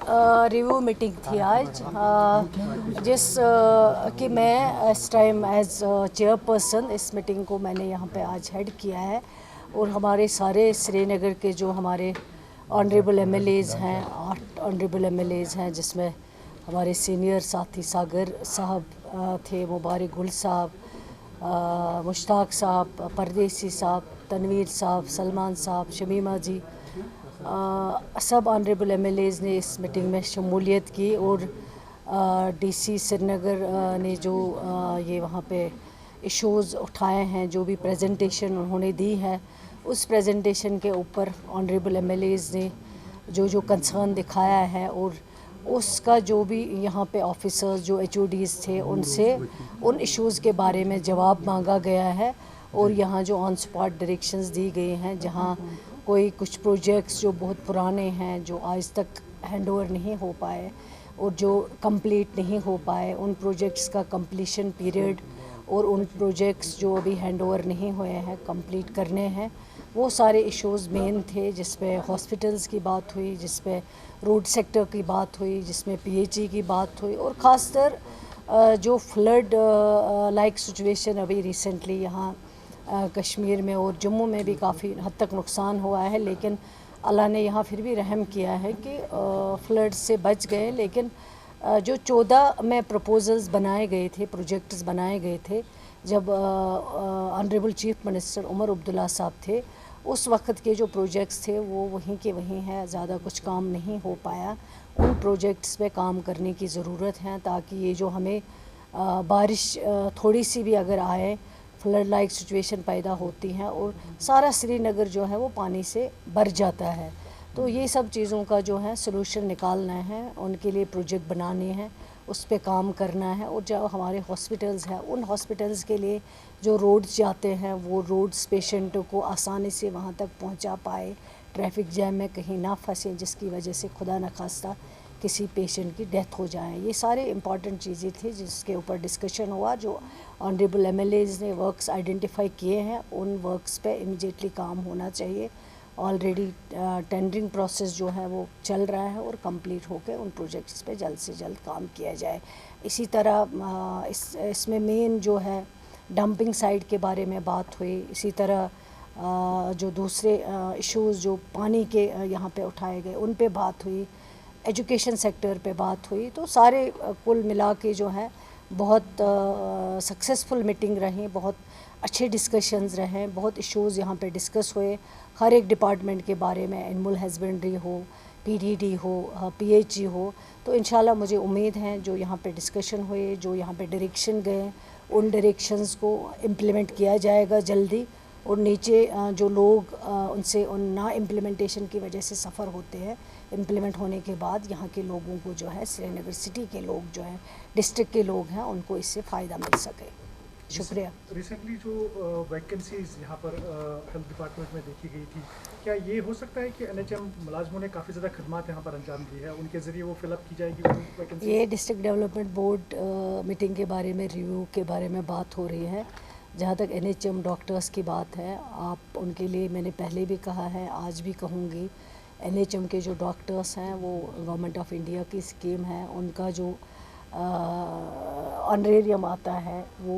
Review meeting थी आज जिस कि मैं इस टाइम एज चेयरपर्सन इस मीटिंग को मैंने यहाँ पे आज हेड किया है। और हमारे सारे श्रीनगर के जो हमारे ऑनरेबल एमएलएज हैं, 8 ऑनरेबल एमएलएज हैं, जिसमें हमारे सीनियर साथी सागर साहब थे, मुबारक गुल साहब, मुश्ताक साहब, परदेसी साहब, तनवीर साहब, सलमान साहब, शमीमा जी, सब ऑनरेबल एमएलएज ने इस मीटिंग में शमूलियत की। और डीसी श्रीनगर ने जो ये वहाँ पे इश्यूज़ उठाए हैं, जो भी प्रेजेंटेशन उन्होंने दी है, उस प्रेजेंटेशन के ऊपर ऑनरेबल एमएलएज ने जो जो कंसर्न दिखाया है और उसका जो भी यहाँ पे ऑफिसर्स जो एचओडीज़ थे उनसे उन इश्यूज़ के बारे में जवाब मांगा गया है। और यहाँ जो ऑन स्पॉट डायरेक्शंस दी गई हैं, जहाँ कोई कुछ प्रोजेक्ट्स जो बहुत पुराने हैं, जो आज तक हैंडओवर नहीं हो पाए और जो कंप्लीट नहीं हो पाए, उन प्रोजेक्ट्स का कंप्लीशन पीरियड और उन प्रोजेक्ट्स जो अभी हैंडओवर नहीं हुए हैं कंप्लीट करने हैं, वो सारे इश्यूज़ मेन थे। जिसपे हॉस्पिटल्स की बात हुई, जिसपे रोड सेक्टर की बात हुई, जिसमें पीएचई की बात हुई, और ख़ासकर जो फ्लड लाइक सिचुएशन अभी रिसेंटली यहाँ कश्मीर में और जम्मू में भी काफ़ी हद तक नुकसान हुआ है, लेकिन अल्लाह ने यहाँ फिर भी रहम किया है कि फ्लड से बच गए। लेकिन जो 14 में प्रपोजल्स बनाए गए थे, प्रोजेक्ट्स बनाए गए थे, जब honourable chief minister Omar Abdullah साहब थे, उस वक्त के जो प्रोजेक्ट्स थे वो वहीं के वहीं हैं, ज़्यादा कुछ काम नहीं हो पाया। उन प्रोजेक्ट्स पे काम करने की ज़रूरत है, ताकि ये जो हमें बारिश थोड़ी सी भी अगर आए, फ्लड लाइक सिचुएशन पैदा होती हैं और सारा श्रीनगर जो है वो पानी से भर जाता है, तो ये सब चीज़ों का जो है सलूशन निकालना है, उनके लिए प्रोजेक्ट बनाने हैं, उस पर काम करना है। और जो हमारे हॉस्पिटल्स हैं, उन हॉस्पिटल्स के लिए जो रोड्स जाते हैं, वो रोड्स पेशेंटों को आसानी से वहाँ तक पहुँचा पाए, ट्रैफिक जैम में कहीं ना फंसे, जिसकी वजह से खुदा न खास्ता किसी पेशेंट की डेथ हो जाए। ये सारे इंपॉर्टेंट चीज़ें थी जिसके ऊपर डिस्कशन हुआ। जो ऑनरेबल एमएलएज ने वर्क्स आइडेंटिफाई किए हैं, उन वर्क्स पे इमीडिएटली काम होना चाहिए। ऑलरेडी टेंडरिंग प्रोसेस जो है वो चल रहा है और कंप्लीट होकर उन प्रोजेक्ट्स पे जल्द से जल्द काम किया जाए। इसी तरह इसमें मेन जो है डंपिंग साइट के बारे में बात हुई। इसी तरह जो दूसरे इश्यूज़ जो पानी के यहाँ पे उठाए गए, उन पे बात हुई। एजुकेशन सेक्टर पे बात हुई। तो सारे कुल मिला के जो है बहुत सक्सेसफुल मीटिंग रही, बहुत अच्छे डिस्कशंस रहे, बहुत इश्यूज़ यहाँ पे डिस्कस हुए हर एक डिपार्टमेंट के बारे में, एनिमल हस्बेंड्री हो, पीडीडी हो, पीएचई हो। तो इंशाल्लाह मुझे उम्मीद है जो यहाँ पे डिस्कशन हुए, जो यहाँ पे डायरेक्शन गए, उन डायरेक्शंस को इम्प्लीमेंट किया जाएगा जल्दी। और नीचे जो लोग उनसे उन ना इम्प्लीमेंटेशन की वजह से सफ़र होते हैं, इम्प्लीमेंट होने के बाद यहाँ के लोगों को जो है, श्रीनगर सिटी के लोग जो हैं, डिस्ट्रिक्ट के लोग हैं, उनको इससे फ़ायदा मिल सके। शुक्रिया। रिसेंटली जो वैकेंसीज यहाँ पर हेल्थ डिपार्टमेंट में देखी गई थी, क्या ये हो सकता है कि एनएचएम मुलाजमों ने काफ़ी ज़्यादा खदमात यहाँ पर अंजाम दी है, उनके ज़रिए वो फिलअप की जाएगी वैकेंसी? ये डिस्ट्रिक्ट डेवलपमेंट बोर्ड मीटिंग के बारे में, रिव्यू के बारे में बात हो रही है। जहाँ तक एनएचएम डॉक्टर्स की बात है, आप उनके लिए मैंने पहले भी कहा है, आज भी कहूँगी, एनएचएम के जो डॉक्टर्स हैं वो गवर्नमेंट ऑफ इंडिया की स्कीम है। उनका जो ऑनरेरियम आता है वो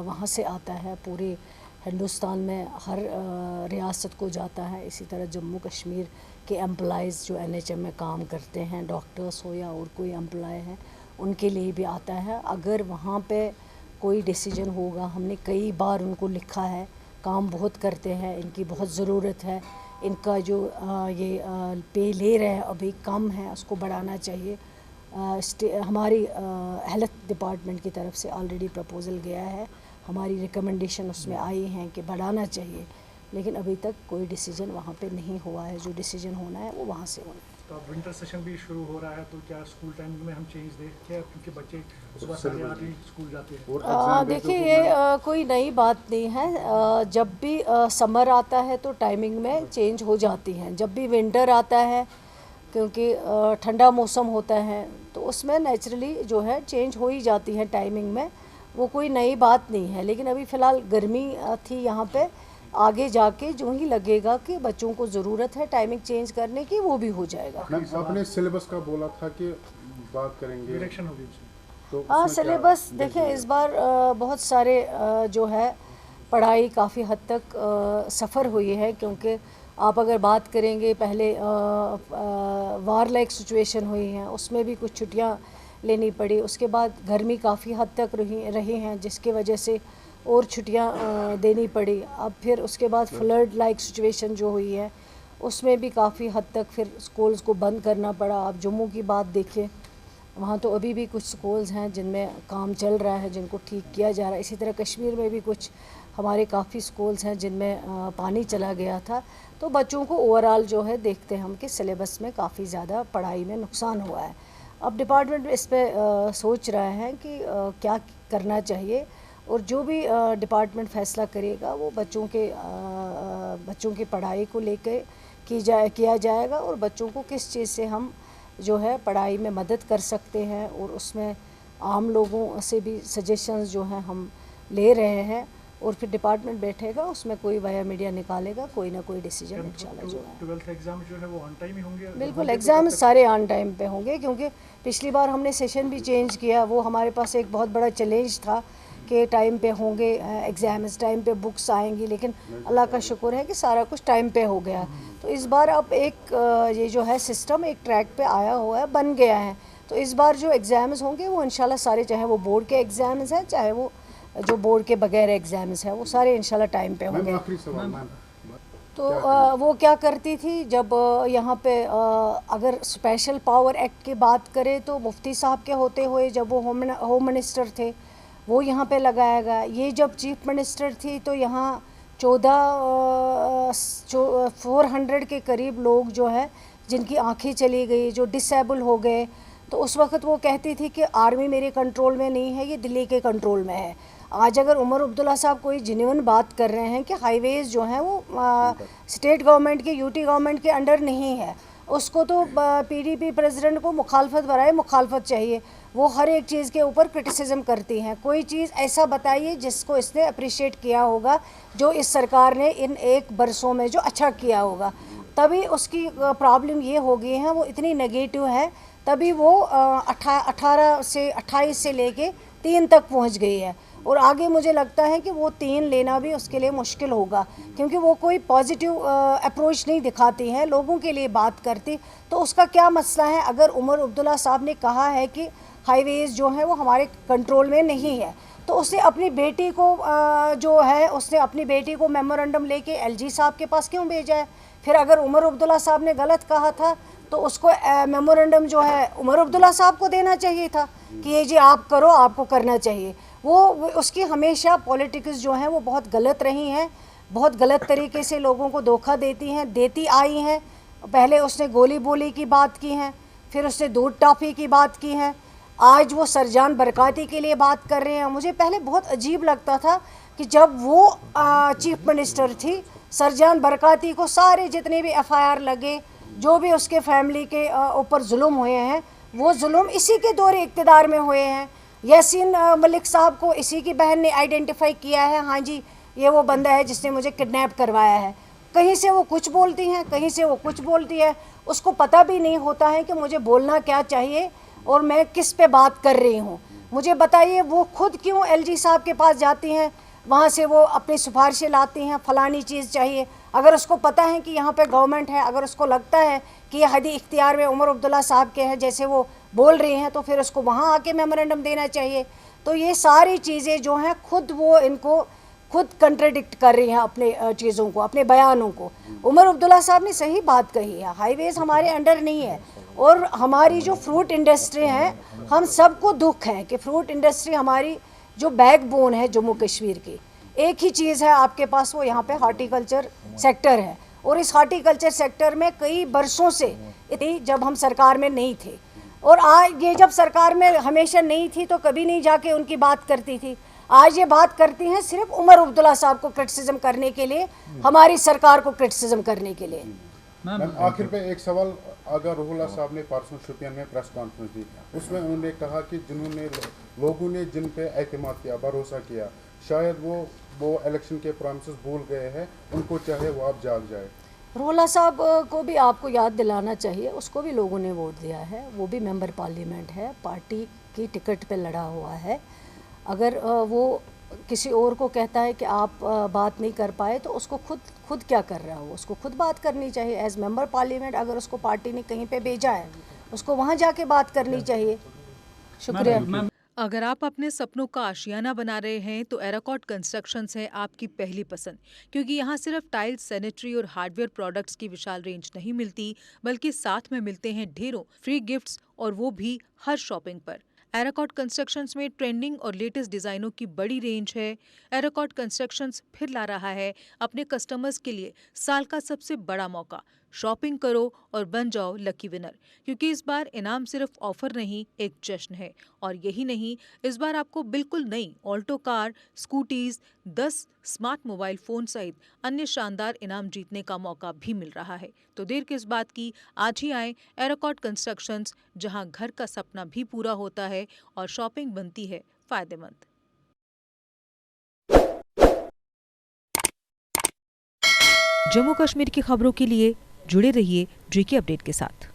वहाँ से आता है, पूरे हिंदुस्तान में हर रियासत को जाता है। इसी तरह जम्मू कश्मीर के एम्प्लॉइज़ जो एनएचएम में काम करते हैं, डॉक्टर्स हो या और कोई एम्प्लॉय है, उनके लिए भी आता है। अगर वहाँ पे कोई डिसीजन होगा, हमने कई बार उनको लिखा है, काम बहुत करते हैं, इनकी बहुत ज़रूरत है, इनका जो ये पे ले रहे हैं अभी कम है, उसको बढ़ाना चाहिए। हमारी हेल्थ डिपार्टमेंट की तरफ से ऑलरेडी प्रपोज़ल गया है, हमारी रिकमेंडेशन उसमें आई हैं कि बढ़ाना चाहिए, लेकिन अभी तक कोई डिसीजन वहाँ पे नहीं हुआ है। जो डिसीजन होना है वो वहाँ से होना है। तो अब विंटर सेशन भी शुरू हो रहा है, तो क्या स्कूल टाइमिंग में हम चेंज देखें, क्योंकि बच्चे सुबह 8:30 स्कूल जाते हैं? देखिए, ये कोई नई बात नहीं है। जब भी समर आता है तो टाइमिंग में चेंज हो जाती हैं। जब भी विंटर आता है, क्योंकि ठंडा मौसम होता है, तो उसमें नेचुरली जो है चेंज हो ही जाती है टाइमिंग में, वो कोई नई बात नहीं है। लेकिन अभी फ़िलहाल गर्मी थी यहाँ पे, आगे जाके जो ही लगेगा कि बच्चों को ज़रूरत है टाइमिंग चेंज करने की, वो भी हो जाएगा। मैम आपने सिलेबस का बोला था कि बात करेंगे, डायरेक्शन होगी उसमें। तो हाँ, उसमें क्या सिलेबस देखें देखेंगे? इस बार बहुत सारे जो है पढ़ाई काफ़ी हद तक सफ़र हुई है, क्योंकि आप अगर बात करेंगे पहले वार लाइक सिचुएशन हुई है, उसमें भी कुछ छुट्टियां लेनी पड़ी। उसके बाद गर्मी काफ़ी हद तक रही हैं, जिसकी वजह से और छुट्टियां देनी पड़ी। अब फिर उसके बाद फ्लड लाइक सिचुएशन जो हुई है, उसमें भी काफ़ी हद तक फिर स्कूल्स को बंद करना पड़ा। आप जम्मू की बात देखें, वहाँ तो अभी भी कुछ स्कूल्स हैं जिनमें काम चल रहा है, जिनको ठीक किया जा रहा है। इसी तरह कश्मीर में भी कुछ हमारे काफ़ी स्कूल्स हैं जिनमें पानी चला गया था। तो बच्चों को ओवरऑल जो है देखते हैं हम कि सिलेबस में काफ़ी ज़्यादा पढ़ाई में नुकसान हुआ है। अब डिपार्टमेंट इस पर सोच रहा है कि क्या करना चाहिए, और जो भी डिपार्टमेंट फ़ैसला करेगा वो बच्चों की पढ़ाई को लेकर किया जाएगा, और बच्चों को किस चीज़ से हम जो है पढ़ाई में मदद कर सकते हैं, और उसमें आम लोगों से भी सजेशंस जो हैं हम ले रहे हैं। और फिर डिपार्टमेंट बैठेगा, उसमें कोई वाया मीडिया निकालेगा कोई ना कोई डिसीजन इंशाल्लाह जो है। 12th एग्जाम जो है वो ऑन टाइम ही होंगे? बिल्कुल, एग्ज़ाम सारे ऑन टाइम पे होंगे, क्योंकि पिछली बार हमने सेशन भी चेंज किया। वो हमारे पास एक बहुत बड़ा चैलेंज था कि टाइम पे होंगे एग्ज़ाम्स, टाइम पे बुक्स आएंगी, लेकिन अल्लाह का शुक्र है कि सारा कुछ टाइम पे हो गया। तो इस बार अब एक ये जो है सिस्टम एक ट्रैक पे आया हुआ है, बन गया है। तो इस बार जो एग्ज़ाम्स होंगे वो इंशाल्लाह सारे, चाहे वो बोर्ड के एग्ज़ाम्स हैं चाहे वो जो बोर्ड के बगैर एग्ज़ाम्स हैं, वो सारे इंशाल्लाह टाइम पे होंगे। आखिरी सवाल मैम, तो वो क्या करती थी जब यहाँ पे अगर स्पेशल पावर एक्ट की बात करें तो मुफ्ती साहब के होते हुए जब वो होम मिनिस्टर थे वो यहाँ पे लगाया गया। ये जब चीफ मिनिस्टर थी तो यहाँ 400 के करीब लोग जो है जिनकी आंखें चली गई, जो डिसेबल हो गए, तो उस वक्त वो कहती थी कि आर्मी मेरे कंट्रोल में नहीं है, ये दिल्ली के कंट्रोल में है। आज अगर उमर अब्दुल्ला साहब कोई जेन्युइन बात कर रहे हैं कि हाईवेज़ जो हैं वो स्टेट गवर्नमेंट के, यूटी गवर्नमेंट के अंडर नहीं है, उसको तो पीडीपी प्रेसिडेंट को मुखालफत बराए मुखालफत चाहिए। वो हर एक चीज़ के ऊपर क्रिटिसिज्म करती हैं। कोई चीज़ ऐसा बताइए जिसको इसने अप्रिशिएट किया होगा, जो इस सरकार ने इन 1 बरसों में जो अच्छा किया होगा। तभी उसकी प्रॉब्लम ये हो गई है, वो इतनी नेगेटिव है, तभी वो 28 से लेके 3 तक पहुंच गई है। और आगे मुझे लगता है कि वो 3 लेना भी उसके लिए मुश्किल होगा, क्योंकि वो कोई पॉजिटिव अप्रोच नहीं दिखाती हैं, लोगों के लिए बात करती। तो उसका क्या मसला है? अगर उमर अब्दुल्ला साहब ने कहा है कि हाईवेज़ जो है वो हमारे कंट्रोल में नहीं है, तो उसने अपनी बेटी को उसने अपनी बेटी को मेमोरेंडम लेके एलजी साहब के पास क्यों भेजा है? फिर अगर उमर अब्दुल्ला साहब ने गलत कहा था तो उसको मेमोरेंडम जो है उमर अब्दुल्ला साहब को देना चाहिए था कि ये जी आप करो, आपको करना चाहिए। वो उसकी हमेशा पॉलिटिक्स जो हैं वो बहुत गलत रही हैं, बहुत गलत तरीके से लोगों को धोखा देती आई हैं। पहले उसने गोली बोली की बात की है, फिर उसने दूध टॉफ़ी की बात की है, आज वो सरजान बरकाती के लिए बात कर रहे हैं। मुझे पहले बहुत अजीब लगता था कि जब वो चीफ मिनिस्टर थी, सरजान बरकाती को सारे जितने भी FIR लगे, जो भी उसके फैमिली के ऊपर जुल्म हुए हैं, वो जुल्म इसी के दौर इक़्तिदार में हुए हैं। यासीन मलिक साहब को इसी की बहन ने आइडेंटिफाई किया है, हाँ जी ये वो बंदा है जिसने मुझे किडनैप करवाया है। कहीं से वो कुछ बोलती हैं, कहीं से वो कुछ बोलती है, उसको पता भी नहीं होता है कि मुझे बोलना क्या चाहिए और मैं किस पे बात कर रही हूँ। मुझे बताइए वो खुद क्यों LG साहब के पास जाती हैं, वहाँ से वो अपनी सिफारिशें लाती हैं, फ़लानी चीज़ चाहिए। अगर उसको पता है कि यहाँ पे गवर्नमेंट है, अगर उसको लगता है कि ये हदी इख्तियार में उमर अब्दुल्ला साहब के हैं जैसे वो बोल रही हैं, तो फिर उसको वहाँ आके मेमोरेंडम देना चाहिए। तो ये सारी चीज़ें जो हैं खुद कंट्राडिक्ट कर रही हैं अपने चीज़ों को, अपने बयानों को। उमर अब्दुल्ला साहब ने सही बात कही है, हाईवेज़ हमारे अंडर नहीं है। और हमारी जो फ्रूट इंडस्ट्री है, हम सबको दुख है कि फ्रूट इंडस्ट्री हमारी जो बैकबोन है जम्मू कश्मीर की, एक ही चीज़ है आपके पास, वो यहाँ पे हॉर्टिकल्चर सेक्टर है। और इस हॉर्टिकल्चर सेक्टर में कई बरसों से जब हम सरकार में नहीं थे, और आज ये जब सरकार में हमेशा नहीं थी तो कभी नहीं जाके उनकी बात करती थी। आज ये बात करती हैं सिर्फ उमर अब्दुल्ला साहब को क्रिटिसिज्म करने के लिए, हमारी सरकार को क्रिटिसिज्म करने के लिए। मैम आखिर पे एक सवाल, अगर रुहुल्लाह साहब ने परसों शोपियान में प्रेस कॉन्फ्रेंस दी, उसमें उन्होंने कहा कि लोगों ने जिन पे एतमाद किया, भरोसा किया, शायद वो इलेक्शन के प्रॉमिसेस भूल गए हैं, उनको चाहे वो आप जाग जाए। रोहला साहब को भी आपको याद दिलाना चाहिए, उसको भी लोगों ने वोट दिया है, वो भी मेंबर पार्लियामेंट है, पार्टी की टिकट पे लड़ा हुआ है। अगर वो किसी और को कहता है कि आप बात नहीं कर पाए तो उसको खुद क्या कर रहा हो, उसको खुद बात करनी चाहिए एज मेंबर पार्लियामेंट। अगर उसको पार्टी ने कहीं पे भेजा है उसको वहाँ जाके बात करनी चाहिए। शुक्रिया। अगर आप अपने सपनों का आशियाना बना रहे हैं तो एराकॉट कंस्ट्रक्शंस है आपकी पहली पसंद, क्योंकि यहाँ सिर्फ टाइल्स, सैनिटरी और हार्डवेयर प्रोडक्ट्स की विशाल रेंज नहीं मिलती, बल्कि साथ में मिलते हैं ढेरों फ्री गिफ्ट्स, और वो भी हर शॉपिंग पर। एराकॉट कंस्ट्रक्शंस में ट्रेंडिंग और लेटेस्ट डिजाइनों की बड़ी रेंज है। एराकॉट कंस्ट्रक्शंस फिर ला रहा है अपने कस्टमर्स के लिए साल का सबसे बड़ा मौका। शॉपिंग करो और बन जाओ लकी विनर, क्योंकि इस बार इनाम सिर्फ ऑफर नहीं, एक जश्न है। और यही नहीं, इस बार आपको बिल्कुल नई Alto car, scooties, 10 smart mobile phone सहित अन्य शानदार इनाम जीतने का मौका भी मिल रहा है। तो देर किस बात की, आज ही आए एराकॉट कंस्ट्रक्शंस, जहां घर का सपना भी पूरा होता है और शॉपिंग बनती है फायदेमंद। जम्मू कश्मीर की खबरों के लिए जुड़े रहिए GK अपडेट के साथ।